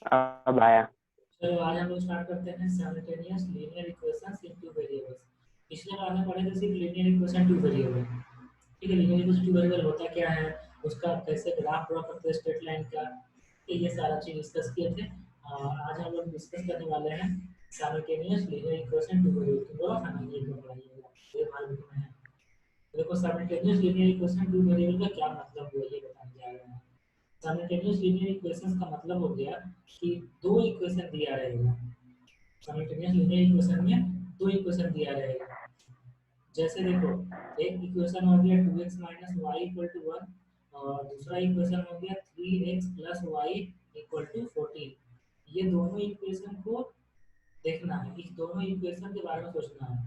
अब आया। चलो आज हम लोग स्टार्ट करते हैं साइमल्टेनियस लीनियर इक्वेशंस इन टू वेरिएबल्स। पिछले बार हमने पढ़े थे सिर्फ लीनियर इक्वेशन टू वेरिएबल। ठीक है, लीनियर इक्वेशन टू वेरिएबल होता क्या है, उसका कैसे ग्राफ ड्रॉ करते हैं स्ट्रेट लाइन का, ये सारा चीज डिस्कस किए थे। आज हम लोग डिस्कस करने वाले हैं simultaneous linear equation two variable. तो बोला था ना ये जो पढ़ाइएगा ये हमारे बुक में है। देखो simultaneous linear equation two variable का क्या मतलब हुआ ये बताने जा रहे हैं। साइमल्टेनियस लीनियर इक्वेशंस का मतलब हो गया कि दो इक्वेशन दिया रहेगा। साइमल्टेनियस लीनियर इक्वेशन में दो इक्वेशन दिया रहेगा। जैसे देखो, एक इक्वेशन हो गया 2x minus Y equal to 1 और दूसरा इक्वेशन हो गया 3x plus Y equal to 14। ये दोनों इक्वेशन को देखना है, इस दोनों इक्वेशन के बारे में सोचना है।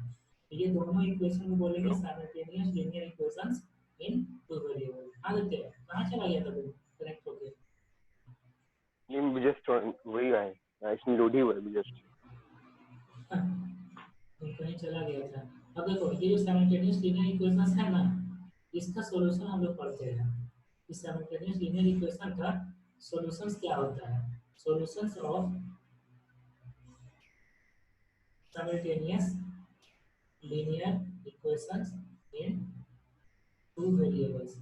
तो ये दोनों इक्वेशन को बोलेंगे साइमल्टेनियस लीनियर इक्वेशंस इन टू वेरिएबल। हाँ देखते हैं कहाँ चला गया था वो कनेक्ट होके। ये जस्ट वही आया, इसमें लोड ही हुआ है जस्ट। तो कहीं चला गया था। अब देखो ये जो साइमल्टेनियस लीनियर इक्वेशंस है ना, इसका सॉल्यूशन हम लोग पढ़ते हैं। इस साइमल्टेनियस लीनियर इक्वेशन का सॉल्यूशंस क्या होता है। Solutions of simultaneous linear equations in two variables.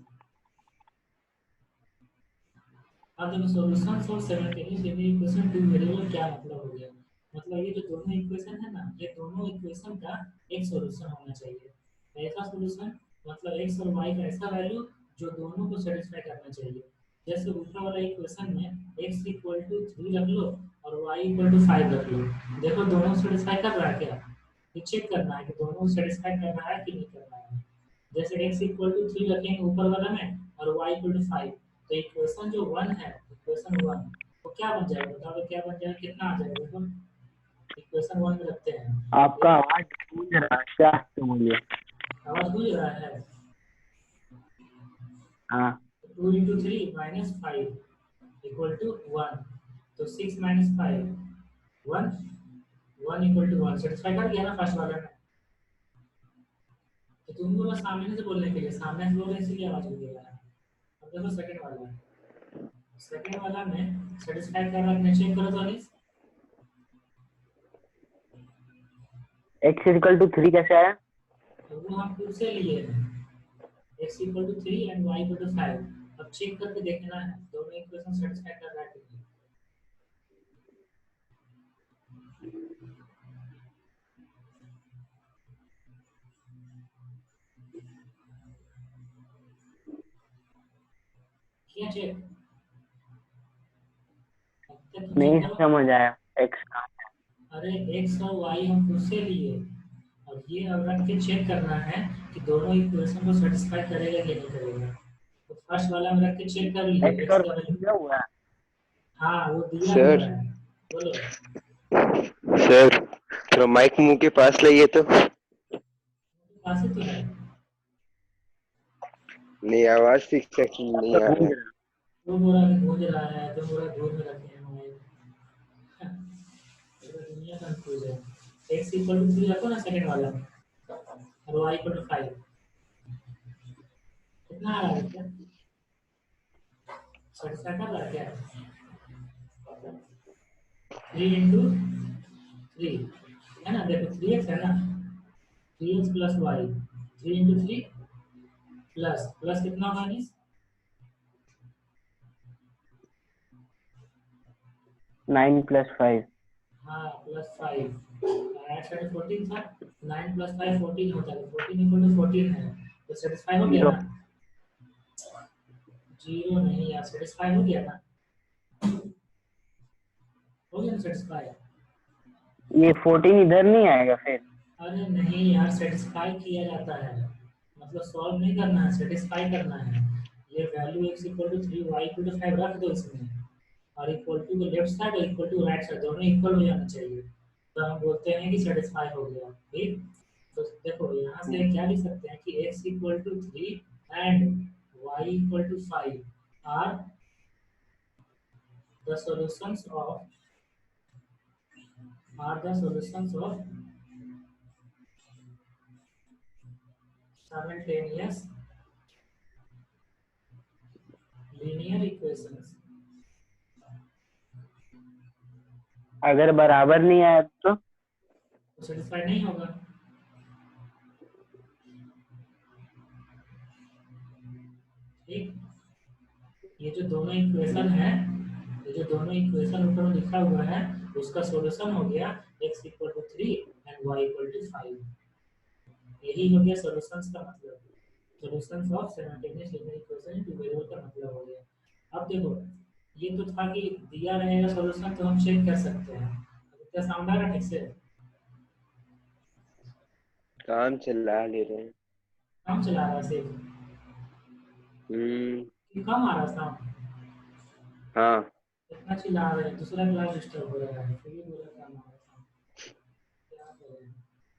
अब देखो solutions of simultaneous linear equation two variable क्या मतलब हो गया। मतलब ये जो दोनों इक्वेशन है ना, ये दोनों इक्वेशन का एक सॉल्यूशन होना चाहिए। ऐसा सॉल्यूशन मतलब एक्स और वाई का ऐसा वैल्यू जो दोनों को सेटिस्फाई करना चाहिए। जैसे ऊपर वाला इक्वेशन में x इक्वल टू 3 रख लो और y इक्वल टू 5 रख लो। देखो दोनों सेटिस्फाई कर रहा है क्या, ये चेक करना है कि दोनों सेटिस्फाई कर रहा है कि नहीं कर रहा है। जैसे x इक्वल टू 3 रखेंगे ऊपर वाला में और y इक्वल टू 5, तो इक्वेशन जो 1 है, इक्वेशन 1 वो क्या बन जाएगा, बताओ क्या बन जाएगा, कितना आ जाएगा। देखो इक्वेशन 1 में रखते हैं आपका आवाज गूंज रहा है, क्या तो बोलिए। आवाज गूंज रहा है। हाँ 2 इंटू 3 माइनस 5 इक्वल टू 1, तो 6 माइनस 5 1, 1 इक्वल टू 1 सेटिस्फाई कर गया ना फर्स्ट वाला में। तो तुम बोला सामने से बोलने के लिए, सामने से बोल रहे इसलिए आवाज गूंज रहा है। अब देखो सेकंड वाला, सेकंड वाला में सेटिस्फाई कर रहा है, चेक करो तो अनिस। x इक्वल टू 3 कैसे आया? तो वो हम फिर से लिए हैं x equal to 3 and y equal to 5। अब चेक करके देखना है दोनों इक्वेशन सेटिस्फाई कर रहा है कि नहीं। किया चेक, अब तक तुम चेक नहीं करो। समझ आया x का। अरे x और y हम खुद से लिए और ये अब रख के चेक करना है कि दोनों इक्वेशन को सेटिस्फाई करेगा कि नहीं करेगा। तो फर्स्ट वाला में रख के चेक कर लिए x x और का y वैल्यू। दिया हुआ है। हाँ वो दिया हुआ सर है। बोलो सर थोड़ा माइक मुंह के पास लाइए तो। पास ही तो है। नहीं, आवाज ठीक से नहीं आपका आ रहा गूंज है। रहा तो बोला कि गूंज रहा है, तो बोला दूर में रखे हैं मोबाइल। पूरा दुनिया कंफ्यूज है। x इक्वल टू 3 रखो ना सेकंड वाला में और y इक्वल टू 5, कितना आ रहा है क्या, सेटिस्फाई कर रहा है क्या। 3 इंटू 3 है ना, देखो 3x है ना, 3x plus y, 3 into 3 plus plus कितना होगा नीस। 9 + 5। हाँ प्लस 5 राइट साइड 14 था, 9 प्लस 5 14 होता है, 14 इक्वल टू 14 है, तो सेटिस्फाई हो गया 0। ना। जीरो नहीं यार, सेटिस्फाई हो गया ना, हो गया ना सेटिस्फाई। ये 14 इधर नहीं आएगा फिर? अरे नहीं यार, सेटिस्फाई किया जाता है, मतलब सॉल्व नहीं करना है, सेटिस्फाई करना है। ये value x equal to 3 y equal to 5 रख दो इसमें, और इक्वल टू को लेफ्ट साइड और इक्वल टू राइट साइड दोनों इक्वल हो जाना चाहिए, तो हम बोलते हैं कि सेटिस्फाई हो गया। ठीक, तो देखो यहाँ से क्या लिख सकते हैं कि x equal to 3 and y equal to 5 are the solutions of simultaneous linear equations अगर बराबर नहीं आया तो सेटिस्फाइड नहीं होगा। ठीक, ये जो दोनों इक्वेशन है, ये जो दोनों इक्वेशन ऊपर में लिखा हुआ है, उसका सॉल्यूशन हो गया x equal to 3 and y equal to 5। यही हो गया सॉल्यूशंस का मतलब, solutions of simultaneous linear equation in two variable का मतलब हो गया। अब देखो, ये तो था कि दिया रहेगा सॉल्यूशन तो हम चेक कर सकते हैं। अब क्या साउंड आ रहा है ठीक से? काम चला ले रहे हैं। काम चला रहा है सिर्फ कि कम आ रहा साउंड? हाँ इतना चिल्ला रहे हैं, दूसरा क्लास डिस्टर्ब हो रहा है, फिर भी बोला काम आ रहा है, क्या करें?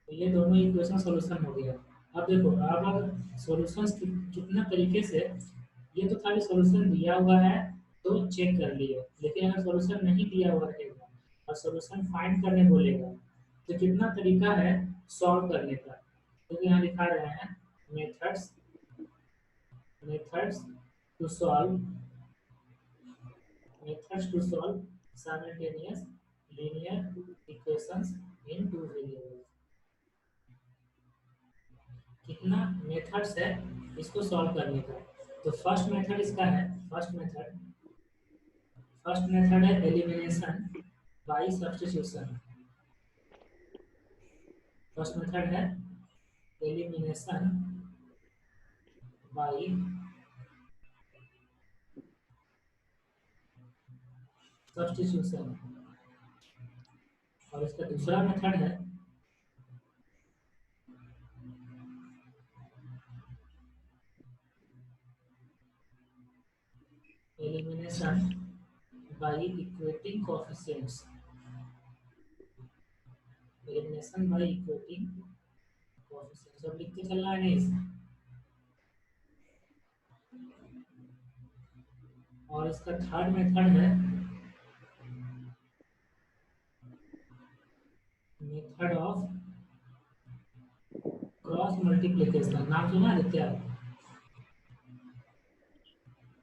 तो ये दोनों इक्वेशन सॉल्यूशन हो गया। अब देखो, अब अगर सॉल्यूशंस कितना तरीके से, ये तो था कि सॉल्यूशन दिया हुआ है तो चेक कर लिए, लेकिन अगर सॉल्यूशन नहीं दिया हुआ रहेगा और सॉल्यूशन फाइंड करने बोलेगा तो कितना तरीका है सॉल्व करने का। तो यहाँ दिखा रहे हैं methods, methods to solve, methods to solve simultaneous linear equations in two variables। कितना मेथड्स है इसको सॉल्व करने का। तो फर्स्ट मेथड इसका है, फर्स्ट मेथड है elimination by substitution. First method है एलिमिनेशन बाय सब्स्टिट्यूशन, और इसका दूसरा मेथड है elimination by equating coefficients, elimination by equating coefficients। अब लिखते चलना है नहीं। और इसका थर्ड मेथड है मेथड ऑफ क्रॉस मल्टीप्लिकेशन। नाम सुना है क्या?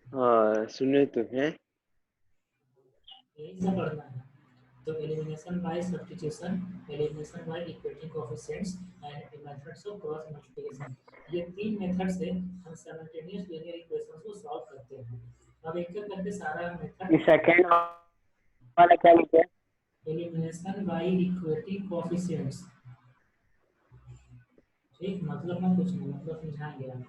हाँ सुने तो हैं। यही सब पढ़ना है। तो elimination by substitution, elimination by equating coefficients and methods of cross multiplication, ये तीन मेथड से हम साइमल्टेनियस लीनियर इक्वेशंस को सॉल्व करते हैं। अब एक एक करके सारा मेथड। सेकंड वाला क्या लिखा है? Elimination by equating coefficients. ठीक, मतलब ना कुछ नहीं, मतलब समझाएंगे आप।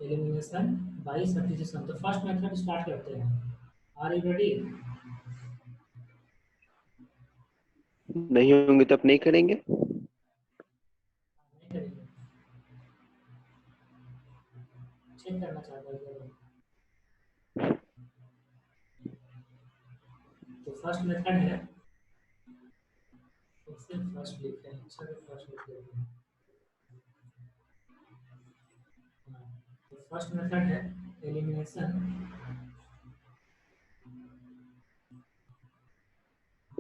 Elimination by substitution. तो फर्स्ट मेथड स्टार्ट करते हैं। Are you ready? नहीं होंगे तो अब नहीं करेंगे। नहीं करेंगे, चेक करना चाहता हूँ। तो फर्स्ट मेथड है, सिर्फ फर्स्ट लिखते हैं, अच्छा फर्स्ट लिख लेते हैं। तो फर्स्ट मेथड है elimination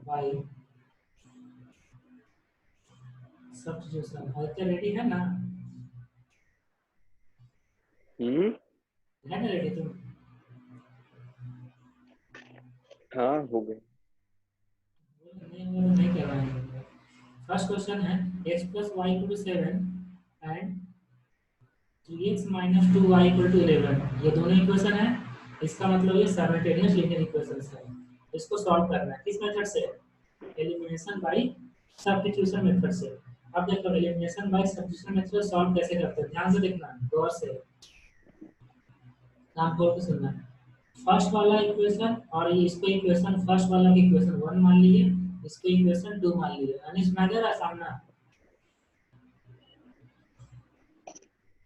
by substitution. Aditya ready है ना? है ना रेडी तुम? हाँ हो गए। नहीं करवाएंगे। फर्स्ट क्वेश्चन है x plus y equal to 7 and 3x minus 2y equal to 11। ये दोनों इक्वेशन है, इसका मतलब ये साइमल्टेनियस लीनियर इक्वेशंस है। इसको सॉल्व करना है किस मेथड से? एलिमिनेशन बाय सब्स्टिट्यूशन मेथड से। अब देखो एलिमिनेशन बाय सब्स्टिट्यूशन मेथड से सॉल्व कैसे करते हैं, ध्यान से देखना, गौर से काम खोल के सुनना। फर्स्ट वाला इक्वेशन और ये इसको इक्वेशन फर्स्ट वाला की इक्वेशन 1 मान लिए, इसको इक्वेशन 2 मान लिए। अनिश मैदर है सामना।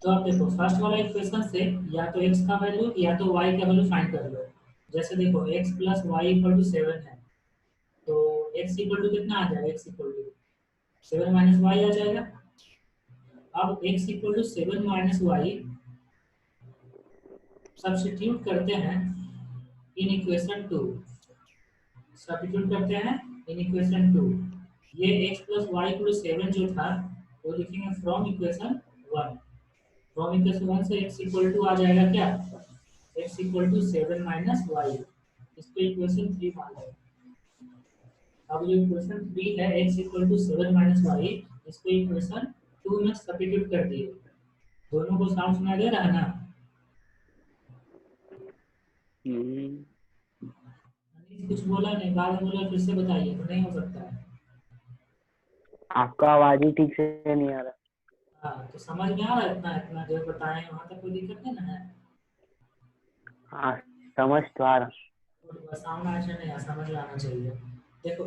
तो आप देखो फर्स्ट वाला इक्वेशन से या तो x का वैल्यू या तो y का वैल्यू फाइंड कर लो। जैसे देखो x plus y equal to 7 है, तो x equal to कितना आ जाएगा? x equal to 7 minus y आ जाएगा। अब x equal to 7 minus y substitute करते हैं इन इक्वेशन 2, सब्स्टिट्यूट करते हैं इन इक्वेशन 2। ये x plus y equal to 7 जो था वो लिखेंगे फ्रॉम इक्वेशन 1। फ्रॉम इक्वेशन 1 से x equal to आ जाएगा क्या? x equal to 7 minus y। इसको इक्वेशन 3 मान लो। अब जो इक्वेशन 3 है x equal to 7 minus y, इसको इक्वेशन 2 में सब्स्टिट्यूट कर दिए। दोनों को साउंड सुना दे रहा है ना? अनीश कुछ बोला नहीं, बाद में बोला फिर से बताइए, तो नहीं हो सकता है। आपका आवाज ही ठीक से नहीं आ रहा। हाँ तो समझ में आ रहा है, इतना इतना जो बताए वहाँ तक कोई दिक्कत नहीं ना है? हाँ, समझ तो आ रहा। साउंड अच्छा नहीं है, समझ में आना चाहिए। देखो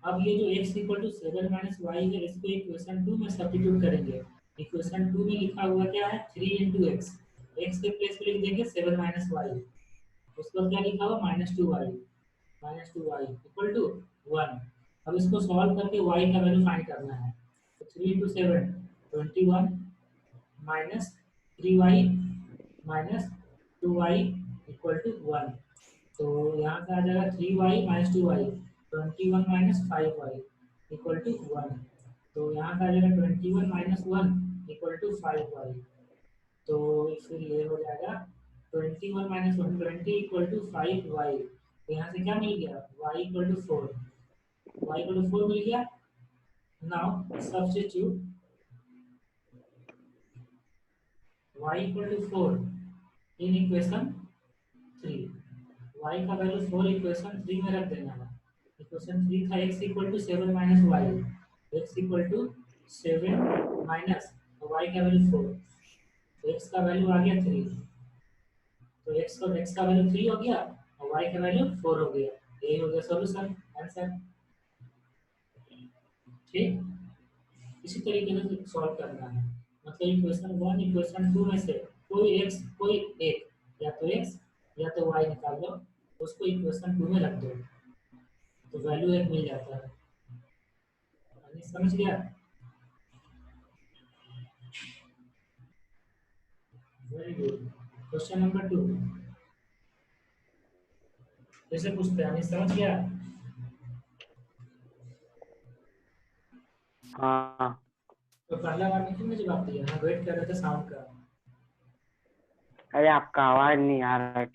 अब ये जो x equal to 7 minus y है, इसको इक्वेशन 2 में सब्स्टिट्यूट करेंगे। इक्वेशन 2 में लिखा हुआ क्या है? 3 इंटू एक्स। एक्स के प्लेस पे लिख देंगे 7 माइनस वाई, उसके बाद क्या लिखा हुआ? -2y equal to 1। अब इसको सॉल्व करके y का वैल्यू फाइंड करना है। तो 3 into 7 21 minus 3y minus 2y equal to 1। तो यहाँ से आ जाएगा 3y minus 2y, 21 minus 5y equal to 1। तो यहाँ से आ जाएगा 21 माइनस 1 इक्वल टू 5y। तो फिर ये हो जाएगा 21 माइनस 1 20 इक्वल टू 5y। तो यहाँ से क्या मिल गया? y equal to 4। y equal to 4 मिल गया। Now substitute y equal to 4 in equation 3। y का वैल्यू 4 इक्वेशन 3 में रख देना है। इक्वेशन 3 था x equal to 7 minus y, x equal to 7 minus y का वैल्यू 4, तो x का वैल्यू आ गया 3। तो x का वैल्यू 3 हो गया और y का वैल्यू 4 हो गया। यही हो गया सॉल्यूशन, आंसर। ठीक, इसी तरीके से सॉल्व करना है। मतलब इक्वेशन 1 इक्वेशन 2 में से कोई एक या तो x या तो y निकाल लो, उसको इक्वेशन 2 में रख दो, तो वैल्यू एक मिल जाता है। समझ गया? Very good. क्वेश्चन नंबर 2 जैसे पूछते हैं, समझ गया? हाँ, तो पहला बार में क्यों जवाब दिया? हम वेट कर रहे थे साउंड का। अरे आपका आवाज नहीं आ रहा है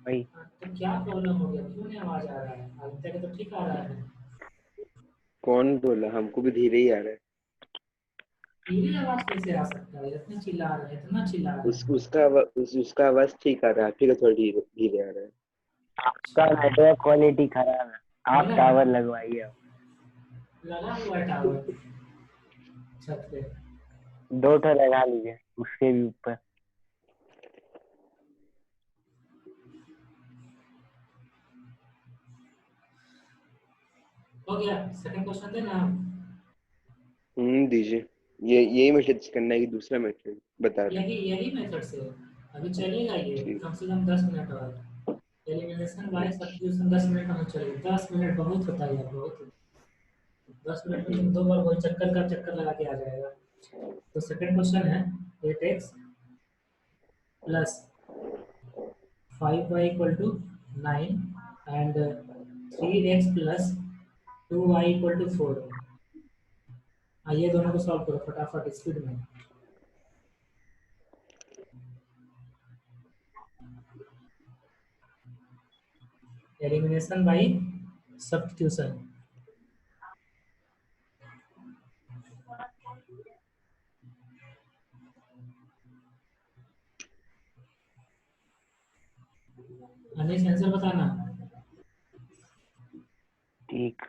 भाई। तो क्या प्रॉब्लम हो गया? क्यों नहीं आवाज आ रहा है? अभी तक तो ठीक आ रहा है। कौन बोला? हमको भी धीरे ही आ रहा है। धीरे आवाज कैसे आ सकता है? इतना चिल्ला रहा है, इतना चिल्ला रहा है। उसका आवाज ठीक आ रहा है, ठीक है, थोड़ा धीरे धीरे आ रहा है। आपका नेटवर्क क्वालिटी खराब है, आप मेरा टावर लगवाइए। लगा हुआ है टावर छत पे। 2 ठो लगा लीजिए उसके भी ऊपर। हो गया? सेकंड क्वेश्चन देना। दीजिए। ये यही मेथड करना है कि दूसरा मेथड बता रहे हैं? यही मेथड से अभी चलेगा ये ठीक। कम से कम 10 मिनट और। एलिमिनेशन बाय सब्स्टिट्यूशन 10 मिनट हमें चलेगा। 10 मिनट बहुत होता है यार, बहुत। 10 मिनट में तुम 2 बार वही चक्कर का चक्कर लगा के आ जाएगा। तो सेकंड क्वेश्चन है 8x plus 5y equal to 9 and 3x plus 2y equal to 4। आइए दोनों को सॉल्व करो फटाफट स्पीड में। Elimination by substitution. Anish answer बताना। ठीक।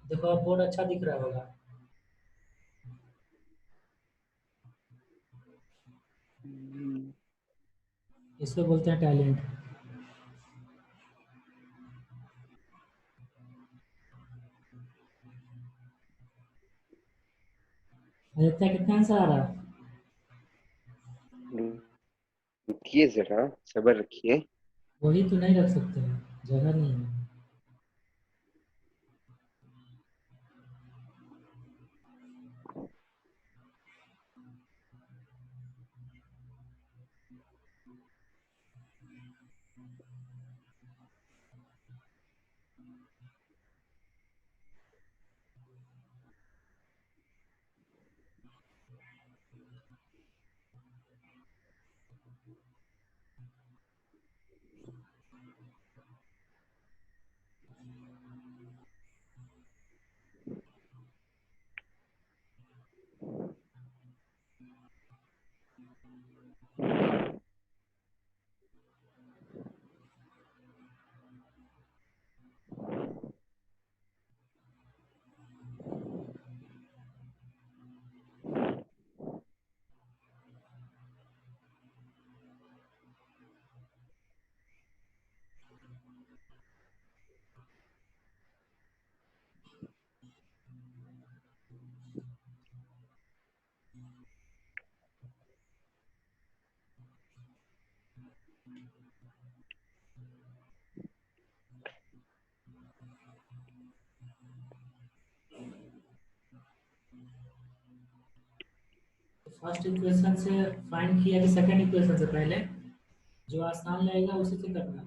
देखो अब बोर्ड अच्छा दिख रहा होगा। इसको बोलते हैं टैलेंट। आदित्य कितना आंसर आ रहा? रुकिए जरा, सब्र रखिए। वही तो नहीं रख सकते हैं, जगह नहीं है। फर्स्ट इक्वेशन से फाइंड किया कि सेकंड इक्वेशन से? पहले जो आसान लगेगा उसी से करना है।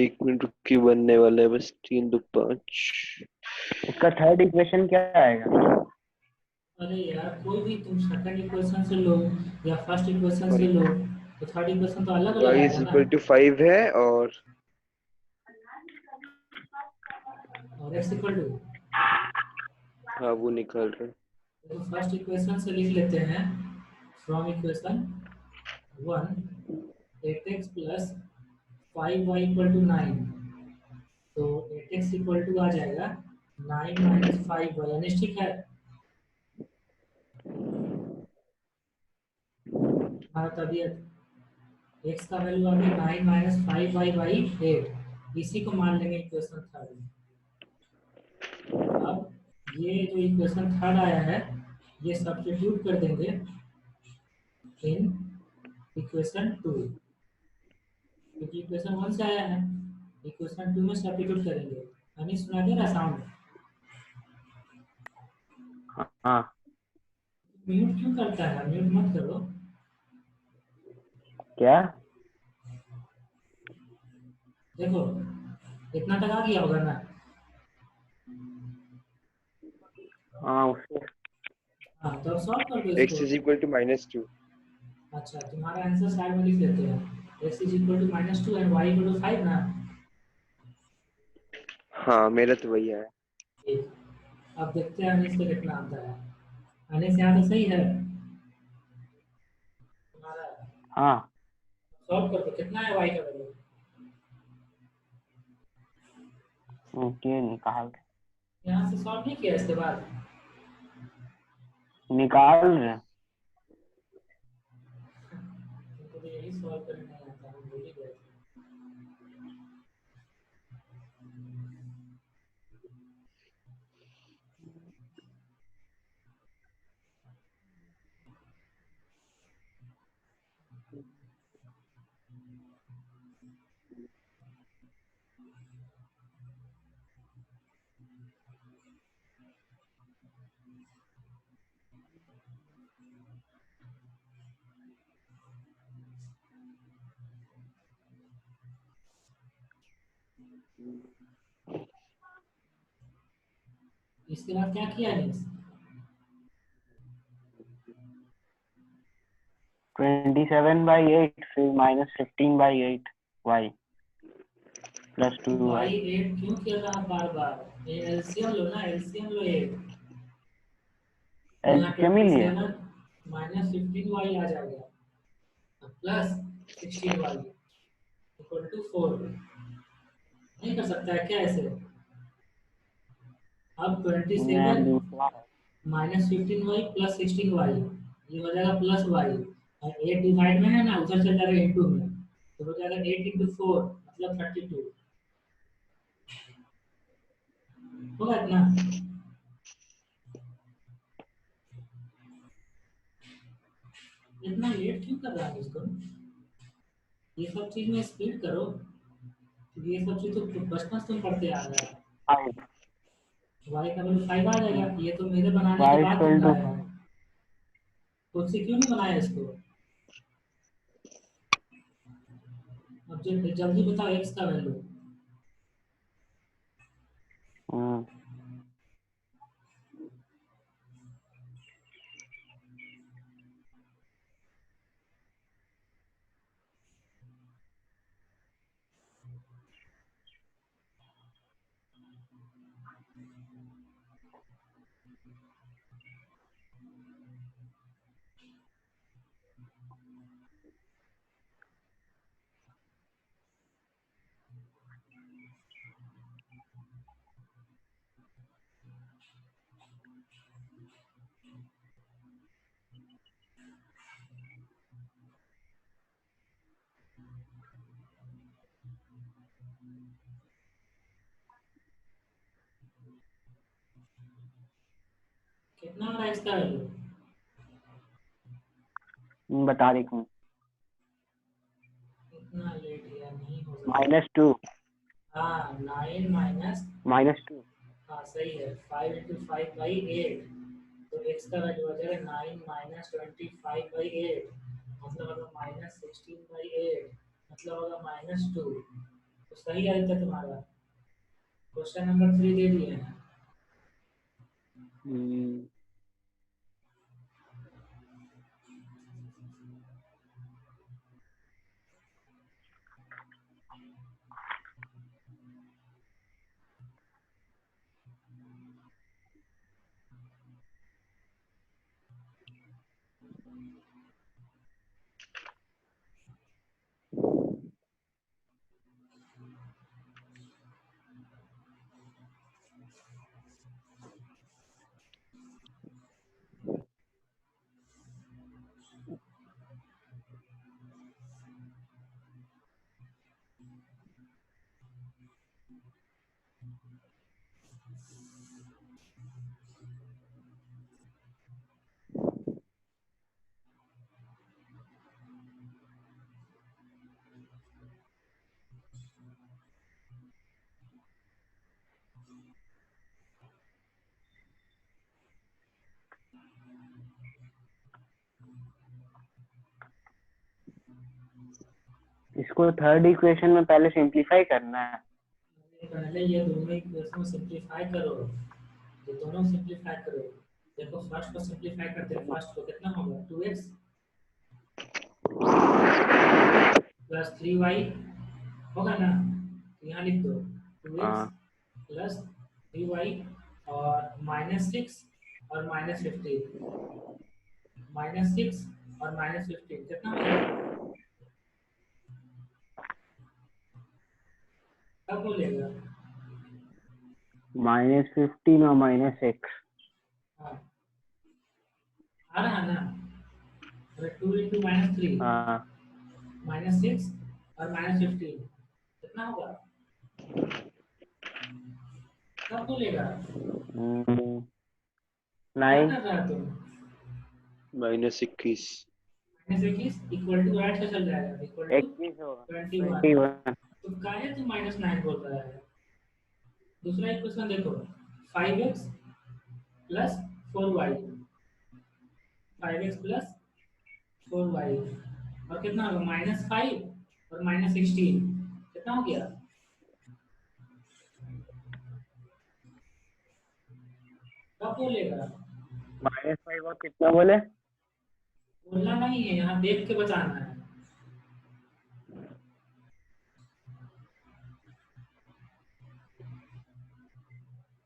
1 मिनट रुकी, बनने वाला है बस 3 2 5। इसका थर्ड इक्वेशन क्या आएगा? अरे यार कोई भी तुम सेकंड इक्वेशन से लो या फर्स्ट इक्वेशन से लो, तो थर्ड इक्वेशन तो अलग अलग y आएगा इज ना। इक्वल टू 5 है और और x इक्वल टू, हाँ वो निकाल रहे हैं। तो फर्स्ट इक्वेशन से लिख लेते हैं, from equation 1 8x plus 5y equal to 9। तो 8x इक्वल टू आ जाएगा 9 माइनस 5y, यानी ठीक है हमारा तबियत। x का वैल्यू आ गया 9 माइनस 5y बाई 8, इसी को मान लेंगे इक्वेशन थर्ड। अब ये जो इक्वेशन थर्ड आया है ये सब्स्टिट्यूट कर देंगे इन इक्वेशन 2, क्योंकि इक्वेशन 1 से आया है, इक्वेशन 2 में सब्स्टिट्यूट करेंगे। यानी सुना दे रहा साउंड? हाँ। म्यूट क्यों करता है? म्यूट मत करो। क्या? देखो इतना तक आ गया होगा ना? हाँ उससे हाँ तो अब सॉल्व कर दो x इसको। Is equal to -2। अच्छा तुम्हारा आंसर साइड में लिख लेते हैं, x is equal to -2 and y equal to 5 ना। हाँ मेरा तो वही है। ठीक, अब देखते हैं अनिश का कितना आता है। अनिश यहाँ तो सही है तुम्हारा। हाँ। सॉल्व कर दो, कितना है y का वैल्यू? ये निकाल यहाँ से सॉल्व नहीं किया इसके बाद? रहे। तुमको तो यही सॉल्व करने नहीं आता, हम भूल ही गए थे। इसके बाद क्या किया अनिश? 27/8 फिर -15/8 y प्लस 2y। y 8 क्यों किया रहा बार बार? ये एलसीएम लो ना, एलसीएम लो 8। तो यहाँ एलसीएम ही लिया। 27 माइनस 15y आ जाएगा प्लस 16y इक्वल टू 4। नहीं कर सकता है क्या ऐसे? अब 27 दूसरा माइनस 15y प्लस 16y, ये हो जाएगा प्लस y, और 8 डिवाइड में है ना, उधर चल जाएगा इनटू में, तो हो जाएगा 8 इंटू 4 मतलब 32। होगा इतना? इतना लेट क्यों कर रहा है इसको? ये सब चीज में स्पीड करो, क्योंकि ये सब चीज तो बचपन से तुम पढ़ते आ रहे हो। y का वैल्यू 5 आ जाएगा, ये तो मेरे बनाने के बाद तुमने है, खुद से क्यों नहीं बनाया इसको? अब जल्दी बताओ x का वैल्यू। कितना आ रहा है इसका वैल्यू? बता रही हूँ। इतना लेट या नहीं हो सकता। -2 हाँ 9 माइनस, -2 हाँ सही है, 5 इंटू 5 बाई 8, तो x का वैल्यू आ जाएगा 9 माइनस 25/8, मतलब होगा माइनस 16/8, मतलब होगा -2। तो सही आया था तुम्हारा। क्वेश्चन नंबर 3 दे दिए हैं। इसको थर्ड इक्वेशन में पहले सिंप्लीफाई करना है। पहले ये दोनों इक्वेशन सिंप्लीफाई करो, ये दोनों सिंप्लीफाई करो। देखो फर्स्ट को सिंप्लीफाई करते हैं, फर्स्ट को कितना होगा 2x प्लस 3y होगा ना, तो यहाँ लिख दो 2x प्लस 3y और -6 और -15, -6 और -15 कितना हो जाएगा, कब बोलेगा? -15 और -6। हाँ आ रहा है ना, अरे 2 × -3 हाँ -6 और -15 कितना होगा, कब बोलेगा? क्या 9 कर रहा है तुम? -21 -21 इक्वल टू राइट से चल जाएगा, इक्वल टू 21 होगा 21। 21। तो काहे तू -9 बोल रहा है? दूसरा इक्वेशन देखो 5x plus 4y, 5x plus 4y और कितना होगा -5 और -16 कितना हो गया, कब बोलेगा? -5 और कितना बोले? बोलना नहीं है, यहाँ देख के बताना है।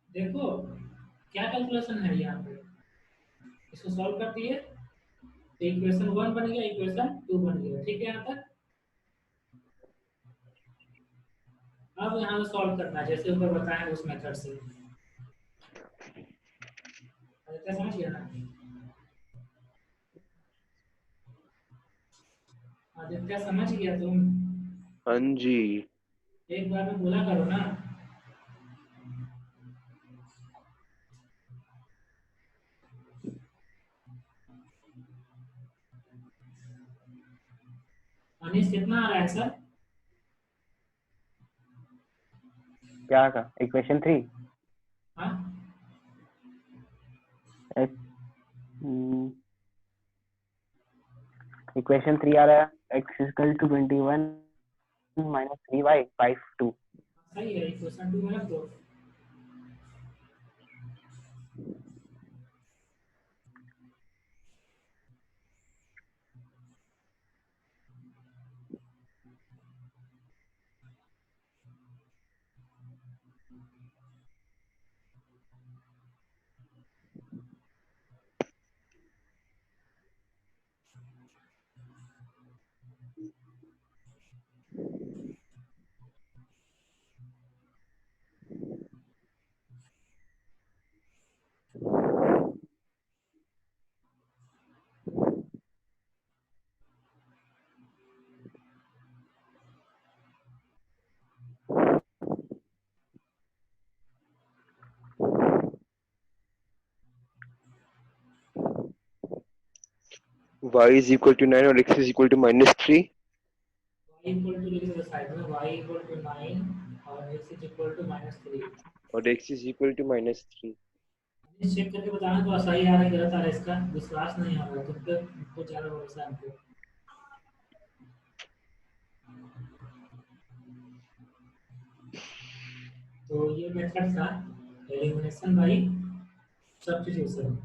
देखो क्या कैलकुलेशन है यहाँ पे, इसको सॉल्व कर दिए तो इक्वेशन 1 बन गया, इक्वेशन 2 बन गया, ठीक है यहाँ तक। अब यहाँ से सॉल्व करना है जैसे ऊपर बताया उस मेथड से। क्या समझ गया ना? आदित्य समझ गया तुम? हाँ जी। एक बार में बोला करो ना। अनिश कितना आ रहा है सर? क्या का इक्वेशन 3? हाँ इक्वेशन 3 आ रहा है x = 21 - 3y 52। सही है, इक्वेशन 2 में रख दो। y = 9 और x = -3। y इक्वल टू लिख दो साइड में, y इक्वल टू 9 और x इक्वल टू -3। और x = -3। चेक करके बताना तो सही आ रहा है गलत आ रहा है, इसका विश्वास नहीं आ रहा है तुम पे, हमको ज्यादा भरोसा है हमको। तो ये मेथड था एलिमिनेशन बाय सब्स्टिट्यूशन।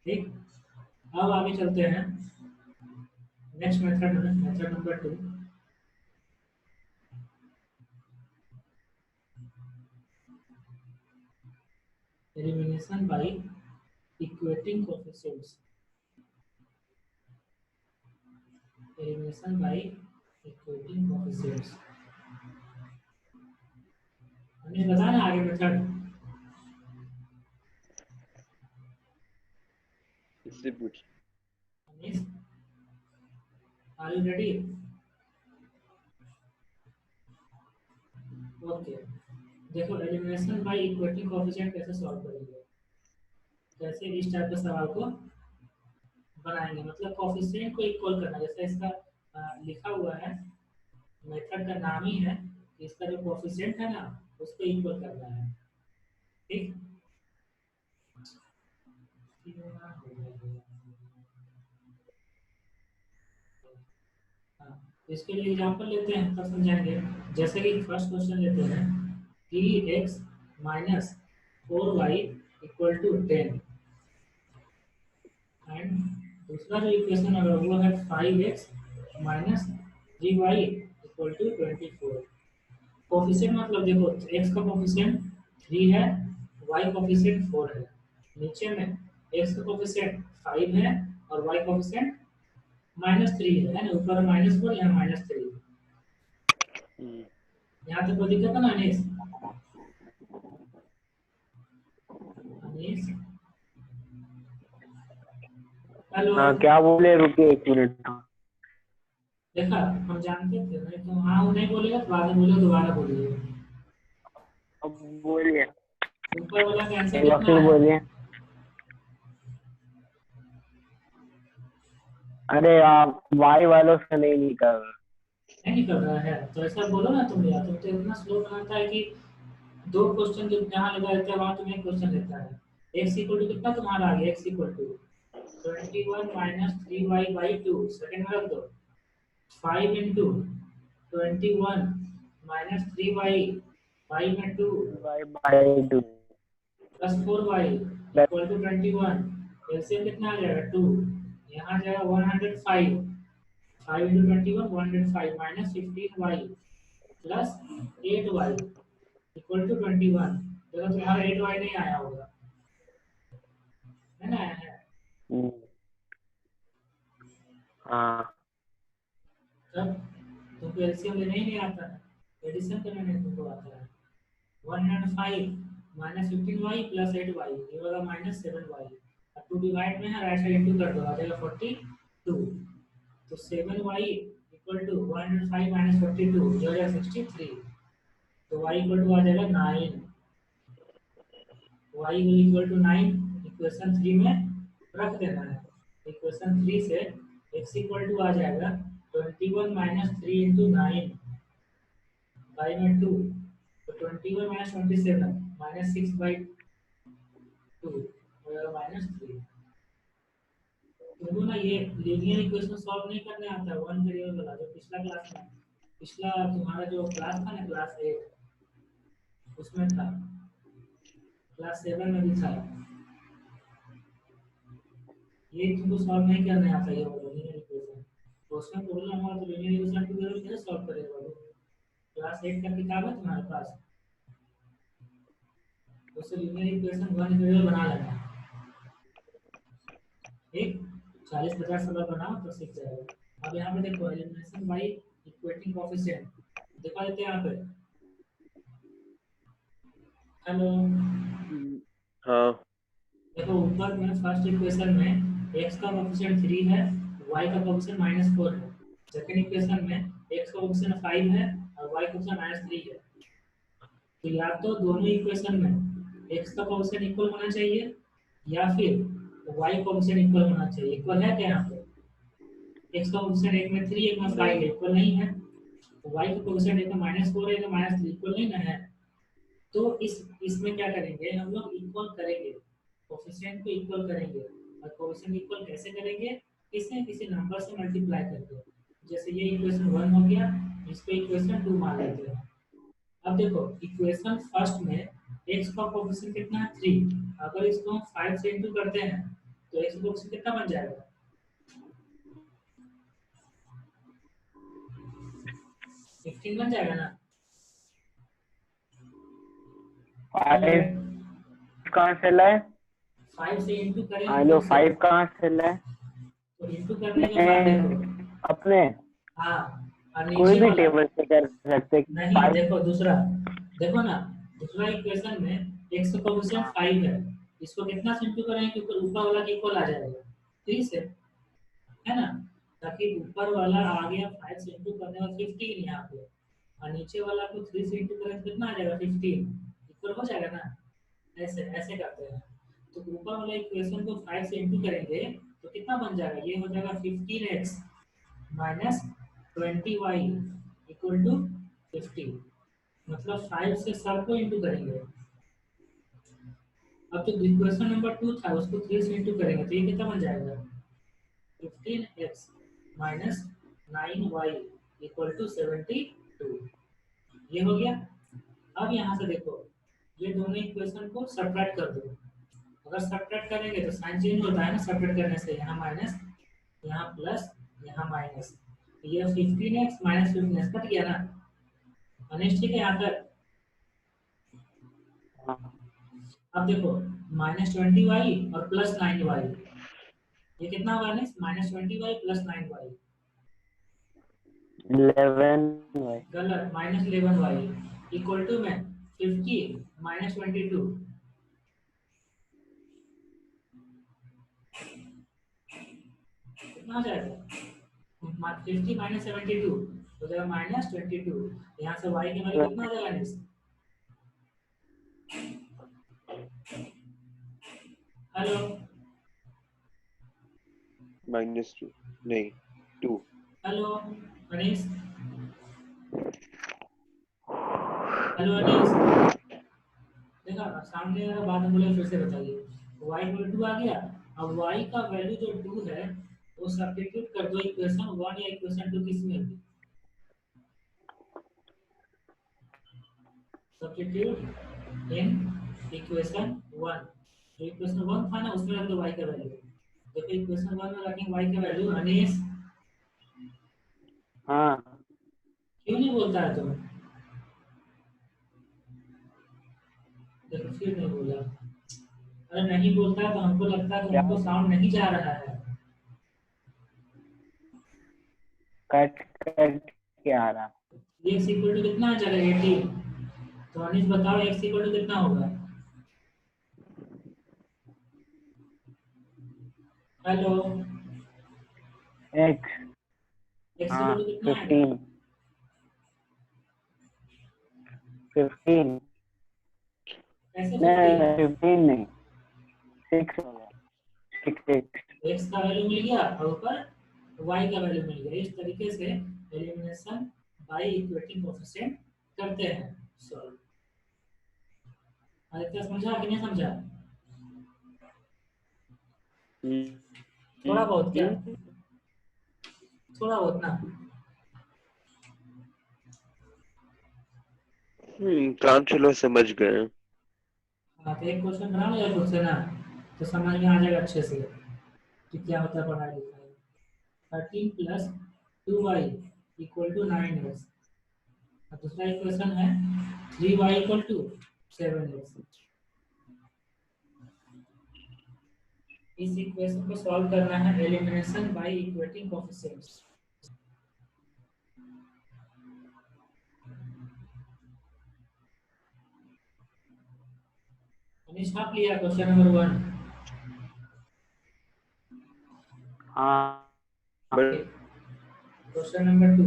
ठीक, अब आगे चलते हैं नेक्स्ट मेथड में, method number 2। Elimination by equating coefficients. Elimination by equating coefficients हमें बता ना आगे मेथड। इससे पूछ। Anish, are you ready? Okay, देखो एलिमिनेशन बाय इक्वेटिंग कोएफिशिएंट कैसे सॉल्व करेंगे, कैसे इस टाइप के सवाल को बनाएंगे। मतलब कोएफिशिएंट को इक्वल करना, जैसे इसका लिखा हुआ है, मेथड का नाम ही है कि इसका जो कोएफिशिएंट है ना उसको इक्वल करना है। ठीक, हाँ, इसके लिए एग्जांपल लेते हैं तब समझाएंगे। जैसे कि फर्स्ट क्वेश्चन लेते हैं कि x minus 4y equal to 10 and दूसरा जो इक्वेशन अगर वो है 5x minus 3y equal to 24। Coefficient मतलब देखो x का कोफिशिएंट 3 है, y कोफिशिएंट 4 है। नीचे में x का कोफिशिएंट 5 है और y कोफिशिएंट -3 है ना, ऊपर -4 यहाँ -3। यहाँ तक कोई दिक्कत है ना अनीश? अनीश हेलो, हाँ क्या बोले, रुकिए 1 मिनट। देखा हम जानते थे नहीं तो हाँ वो नहीं बोलेगा तो बाद में बोले दोबारा बोलिए। अब बोलिए, ऊपर वाला का आंसर एक बार कितना फिर है? बोलिए। अरे आप वाई वालों से नहीं निकल। नहीं निकल रहा है तो ऐसा बोलो ना तुम यार, तुम तो इतना स्लो बनाता है कि 2 क्वेश्चन जो जहाँ लगा रहता है वहाँ तुम्हें एक क्वेश्चन लेता है। x इक्वल टू कितना तुम्हारा आ गया, x equal to 21 minus 3y by 2, second में रख दो 5 इंटू 21 माइनस 3y 5 में 2 y by 2 plus 4y equal to 21। LCM कितना आ जाएगा 2, यहाँ जाएगा 105, 5 into 21 105 minus 15y plus 8y equal to 21। देखो तुम्हारा 8y नहीं आया होगा, है ना? आया है। हाँ तब तुमको एलसीएम लेना ही नहीं आता है, एडिशन करना नहीं तुमको आता है। 105 माइनस 15y प्लस 8y ये होगा माइनस 7y। अब 2 डिवाइड में है, राइट साइड इंटू कर दो, आ जाएगा 42। तो 7y इक्वल टू 105 माइनस 42 जो है 63। तो y इक्वल टू आ जाएगा 9, y इक्वल टू 9 इक्वेशन 3 में रख देना है। इक्वेशन 3 से x इक्वल टू आ जाएगा 21 माइनस 3 इंटू 9 बाई में 2, तो 21 माइनस 27 माइनस 6 बाई 2 हो जाएगा माइनस 3। तुमको ना ये लीनियर इक्वेशन सॉल्व नहीं करने आता है, वन वेरिएबल वाला जो पिछला क्लास में, पिछला तुम्हारा जो क्लास था ना क्लास 8 उसमें था, क्लास 7 में भी था। ये तुमको सॉल्व नहीं करने आता ये वाला लीनियर इक्वेशन, तो उसमें प्रॉब्लम हुआ तो लीनियर इक्वेशन टू वेरिएबल कैसे सॉल्व करेगा वो? क्लास 8 का किताब है तुम्हारे पास, उससे लीनियर इक्वेशन वन वेरिएबल बना लेना। ठीक, 40-50 सवाल बनाओ तो सीख जाएगा। अब यहाँ पे देखो एलिमिनेशन बाय इक्वेटिंग कोएफिशिएंट दिखा देते हैं यहाँ पे। हेलो, हाँ देखो ऊपर में फर्स्ट इक्वेशन में x का कोएफिशिएंट 3 है, y का कोएफिशिएंट -4 है। सेकंड इक्वेशन में x का कोएफिशिएंट 5 है और y का कोएफिशिएंट -3 है। तो या तो दोनों इक्वेशन में x का कोएफिशिएंट इक्वल होना चाहिए या फिर y कोएफिशिएंट इक्वल होना चाहिए। इक्वल है क्या यहाँ पे? x का कोएफिशिएंट एक में 3 एक में 5 है, इक्वल नहीं है। तो y का कोएफिशिएंट एक में -4 है एक में -3, इक्वल नहीं ना है। तो इसमें क्या करेंगे, हम लोग इक्वल करेंगे, कोफिशिएंट को इक्वल करेंगे। और कोफिशिएंट इक्वल कैसे करेंगे, किसी नंबर से मल्टीप्लाई करके। जैसे ये इक्वेशन 1 हो गया, इसको इक्वेशन 2 मान लेते हैं। अब देखो इक्वेशन फर्स्ट में x का कोफिशिएंट कितना है 3, अगर इसको हम 5 से इंटू करते हैं तो x का कोफिशिएंट कितना बन जाएगा, 15 बन जाएगा ना। 5 कहाँ से लाए? 5 से इंटू करेंगे हेलो, फिर से। 5 कहाँ से लाए? तो इंटू करने के बाद देखो, अपने हाँ और कोई नीचे भी वाला टेबल से कर सकते। नहीं, 5 देखो दूसरा, देखो ना दूसरा इक्वेशन में x का कोफिशिएंट 5 है, इसको कितना से इंटू करेंगे कि ऊपर वाला के इक्वल आ जाएगा 3 से, है ना। ताकि ऊपर वाला आ गया 5 से इंटू करने में 15 यहाँ पे, और नीचे वाला को 3 से इंटू करेंगे तो कितना आ जाएगा 15, इक्वल हो जाएगा ना। ऐसे ऐसे करते हैं। तो ऊपर वाला इक्वेशन को 5 से इंटू करेंगे तो कितना बन जाएगा, ये हो जाएगा 15x minus 20y equal to 50। मतलब 5 से सब को इंटू करेंगे। अब जो इक्वेशन नंबर 2 था उसको 3 से इंटू करेंगे तो ये कितना बन जाएगा, 15x minus 9y equal to 72। ये हो गया। अब यहाँ से देखो ये दोनों इक्वेशन को सब्ट्रैक्ट कर दो। अगर सब्ट्रैक्ट करेंगे तो साइन चेंज होता है ना, सब्ट्रैक्ट करने से यहाँ माइनस, यहाँ प्लस, यहाँ माइनस। ये 15x माइनस 15x कट गया ना। अनिश ठीक है यहाँ तक। अब देखो -20y और +9y, ये कितना होगा अनिश, -20y + 9y। 11y गलत, -11y इक्वल टू में 50 - 22। कितना हो जाएगा, 50 - 72 हो जाएगा -22। यहाँ से y की वैल्यू कितना हो जाएगा अनिश, हेलो -2 नहीं 2 हेलो अनिश, हेलो अनिश, देखा सामने वाला बात हम बोले फिर से बताइए। y इक्वल 2 आ गया। अब y का वैल्यू जो 2 है वो सब्स्टिट्यूट कर दो इक्वेशन 1 या इक्वेशन 2 किसमें भी। सब्स्टिट्यूट इन इक्वेशन 1, जो इक्वेशन 1 था ना उसमें रख दो y का वैल्यू। देखो इक्वेशन 1 में रखेंगे y का वैल्यू। अनिश हाँ क्यों नहीं बोलता है तुम, देखो फिर नहीं बोला। अरे नहीं बोलता है तो हमको लगता है कि क्या? हमको साउंड नहीं जा रहा है। कट कट के आ रहा। x इक्वल टू कितना आ जाएगा 18। तो अनिश बताओ x इक्वल टू कितना होगा, हेलो x x हाँ इक्वल टू कितना आएगा, 15 कैसे नहीं 15। 15 नहीं 6 होगा 6 x का वैल्यू मिल गया और ऊपर y का वैल्यू मिल गया। इस तरीके से एलिमिनेशन बाय इक्वेटिंग कोएफिशिएंट करते हैं सॉल्व। आदित्य समझा कि नहीं समझा, थोड़ा बहुत क्या, थोड़ा बहुत ना। काम चलो समझ गए। हाँ तो एक क्वेश्चन बना लो खुद से ना, तो समझ में आ जाएगा अच्छे से कि क्या होता है पढ़ाई लिखाई। 13 + 2y इक्वल टू 9x। और दूसरा इक्वेशन है 3y इक्वल टू 7x। इस इक्वेशन को सॉल्व करना है एलिमिनेशन बाय इक्वेटिंग कोएफिशिएंट्स। अनिश आप लिया क्वेश्चन नंबर 1। हाँ क्वेश्चन नंबर 2,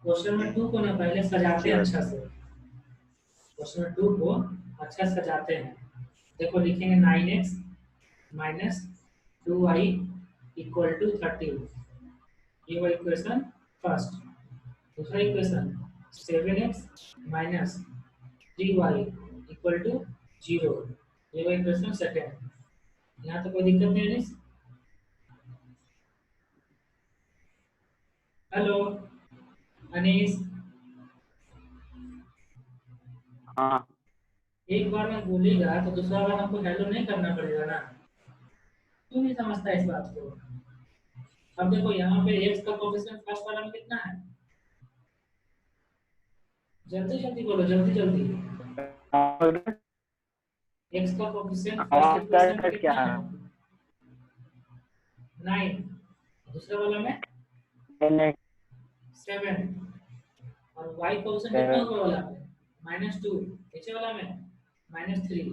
क्वेश्चन नंबर 2 को ना पहले सजाते हैं अच्छा से। क्वेश्चन नंबर 2 को अच्छा सजाते हैं। देखो लिखेंगे 9x minus 2y equal to 13। ये वो इक्वेशन फर्स्ट। दूसरा equation 7x minus 3y equal to 0, ये वाला इक्वेशन सेकंड। यहाँ तो कोई दिक्कत नहीं है। हेलो अनीस, हाँ एक बार मैं बोलेगा तो दूसरा बार हमको हेलो नहीं करना पड़ेगा ना? क्यों नहीं समझता इस बात को? अब देखो यहाँ पे x का कोएफिशिएंट फर्स्ट वाला में कितना है? जल्दी जल्दी बोलो, जल्दी जल्दी। x का कोएफिशिएंट फर्स्ट आवाज इक्वेशन में कट क्या कितना है? 9। दूसरे वाला में 7। और y कोएफिशिएंट कितना ऊपर वाला में? -2। नीचे वाला में -3।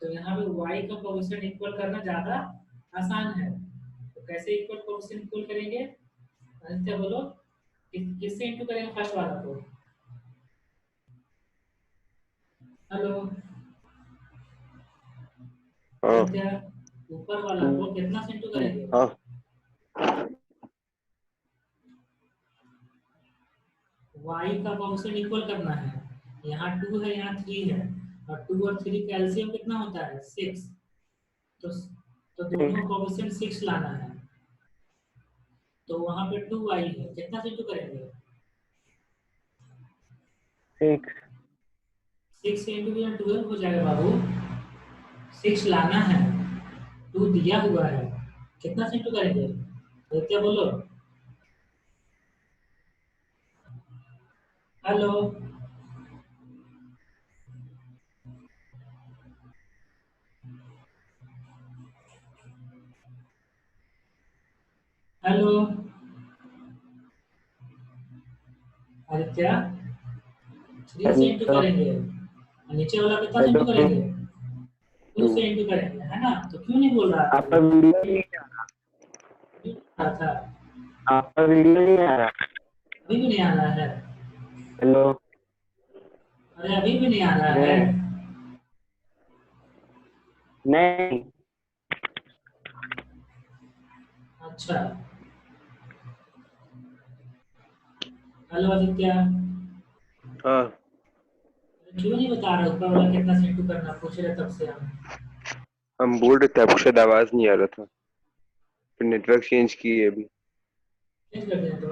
तो यहाँ पे y का कोएफिशिएंट इक्वल करना ज्यादा आसान है। तो कैसे इक्वल कोएफिशिएंट इक्वल करेंगे? आदित्य बोलो, किससे इनटू करेंगे फर्स्ट वाला को? हेलो हाँ आदित्य, ऊपर वाला को कितना से इनटू करेंगे? हाँ y का कोएफिशिएंट इक्वल करना है। यहाँ 2 है, यहाँ 3 है, और 2 और 3 का एलसीएम कितना होता है? 6। तो दोनों कोएफिशिएंट 6 लाना है। तो वहां पे 2y है, कितना से इनटू करेंगे? 6 से इनटू 12 हो जाएगा बाबू। 6 लाना है, 2 दिया हुआ है, कितना से इनटू करेंगे? आदित्य बोलो। हेलो हेलो आदित्य, 3 से इनटू करेंगे, और नीचे वाला कितना से इनटू करेंगे? 2 से इनटू करेंगे, है ना? तो क्यों नहीं बोल रहा आपका वीडियो नहीं था था? आपका वीडियो नहीं आ रहा। अभी भी नहीं आ रहा है? हेलो अरे अभी भी नहीं आ रहा है? नहीं अच्छा, हेलो आदित्य, हाँ क्यों नहीं बता रहा ऊपर वाला कितना से इनटू करना? पूछ रहे तब से हम बोल रहे थे, आपको शायद आवाज नहीं आ रहा था, फिर नेटवर्क चेंज किए अभी। चेंज कर देना। तो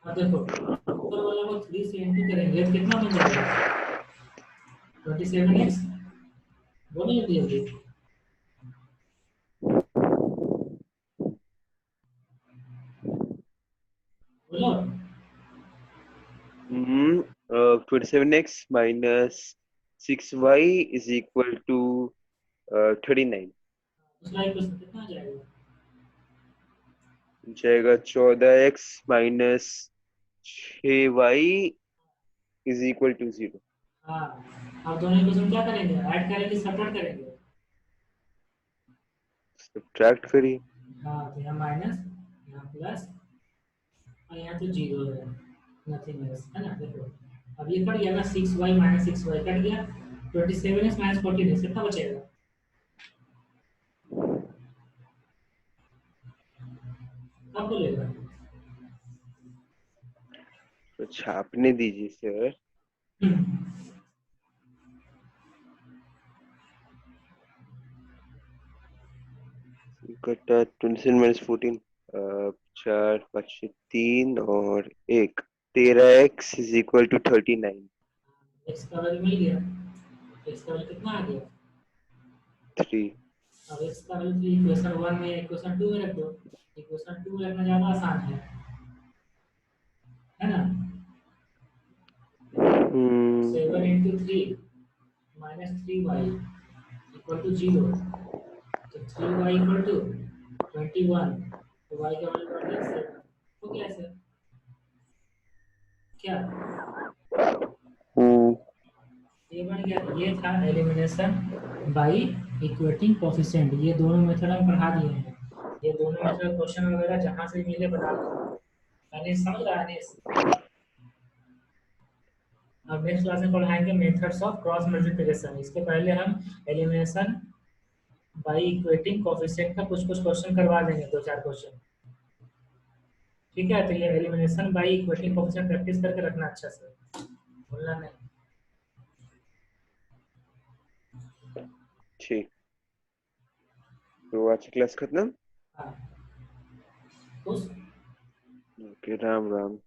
अब देखो, ऊपर वाला को 3 से इनटू करेंगे तो कितना बन जाएगा? 27x। बोलो जल्दी जल्दी। बोलो। 27x minus 6y is equal to 39। दूसरा इक्वेशन कितना आ जाएगा? जाएगा 14x minus 6y is equal to 0। हाँ, अब दोनों इक्वेशन क्या करेंगे? ऐड करेंगे, सब्ट्रैक्ट करेंगे? सब्ट्रैक्ट करिए। हाँ, तो यहाँ माइनस, यहाँ प्लस, और यहाँ तो 0 है, नथिंग एल्स, है ना? देखो अब ये कट गया ना, 6y माइनस 6y कट गया, 27x माइनस 14 कितना बचेगा? कब बोलेगा? तो छापने दीजिए सर। कटा 27 minus 14, 4 5 3 और 1, 13x is equal to 39। x का वैल्यू मिल गया। x का वैल्यू कितना आ गया? 3। अब x का वैल्यू इक्वेशन 1 में इक्वेशन 2 में रख दो। इक्वेशन 2 में रखना ज्यादा आसान है ना? 7 into 3 minus 3y equal to 0। तो 3y equal to 21। तो y का वैल्यू बढ़ गया 7। हो गया सर? क्या ये बन गया? ये था एलिमिनेशन बाय इक्वेटिंग कोएफिशिएंट। ये दोनों मेथड हम पढ़ा दिए हैं। ये दोनों मेथड क्वेश्चन वगैरह जहां से मिले बना दो। अनिस समझ रहा है? अनिस, अब नेक्स्ट क्लास में पढ़ाएंगे मेथड्स ऑफ क्रॉस मल्टीप्लिकेशन। इसके पहले हम एलिमिनेशन बाय इक्वेटिंग कोएफिशिएंट का कुछ कुछ क्वेश्चन करवा देंगे, 2-4 क्वेश्चन। ठीक है, तो ये elimination by equating coefficient practice करके रखना अच्छा से, भूलना नहीं। ठीक, तो आज की क्लास खत्म। हाँ, खुश। ओके, राम राम।